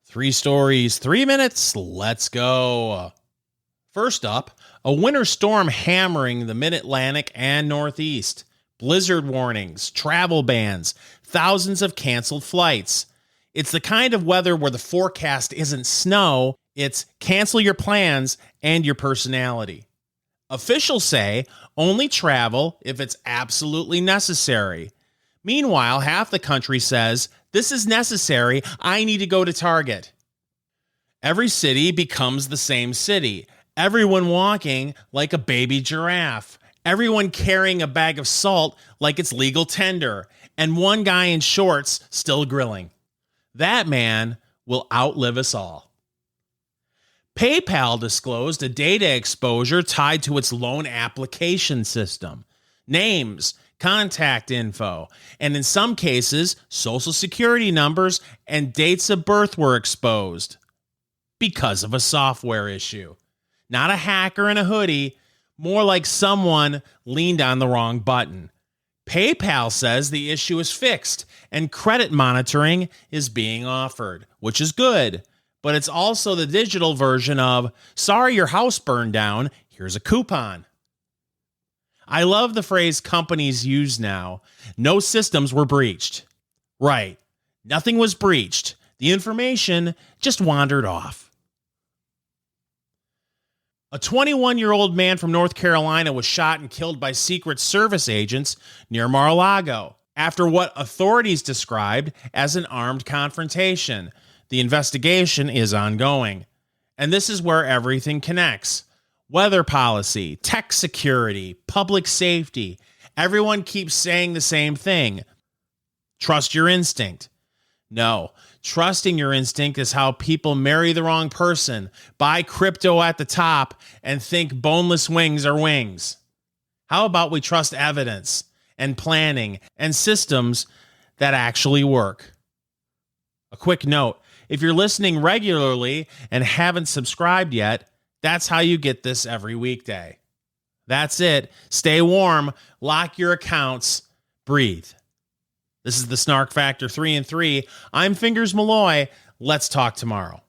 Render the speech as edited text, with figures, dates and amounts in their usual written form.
Three stories, 3 minutes. Let's go. First up, a winter storm hammering the mid-Atlantic and Northeast. Blizzard warnings, travel bans, thousands of canceled flights. It's the kind of weather where the forecast isn't snow, it's cancel your plans and your personality. Officials say only travel if it's absolutely necessary. Meanwhile, half the country says, this is necessary, I need to go to Target. Every city becomes the same city. Everyone walking like a baby giraffe. Everyone carrying a bag of salt like it's legal tender. And one guy in shorts still grilling. That man will outlive us all. PayPal disclosed a data exposure tied to its loan application system. Names, contact info, and in some cases, social security numbers and dates of birth were exposed because of a software issue. Not a hacker in a hoodie, more like someone leaned on the wrong button. PayPal says the issue is fixed and credit monitoring is being offered, which is good, but it's also the digital version of, sorry your house burned down, here's a coupon. I love the phrase companies use now. No systems were breached. Right. Nothing was breached. The information just wandered off. A 21-year-old man from North Carolina was shot and killed by Secret Service agents near Mar-a-Lago after what authorities described as an armed confrontation. The investigation is ongoing. And this is where everything connects. Weather policy, tech security, public safety. Everyone keeps saying the same thing. Trust your instinct. No, trusting your instinct is how people marry the wrong person, buy crypto at the top, and think boneless wings are wings. How about we trust evidence and planning and systems that actually work? A quick note, if you're listening regularly and haven't subscribed yet, that's how you get this every weekday. That's it. Stay warm, lock your accounts, breathe. This is the Snark Factor 3 and 3. I'm Fingers Malloy. Let's talk tomorrow.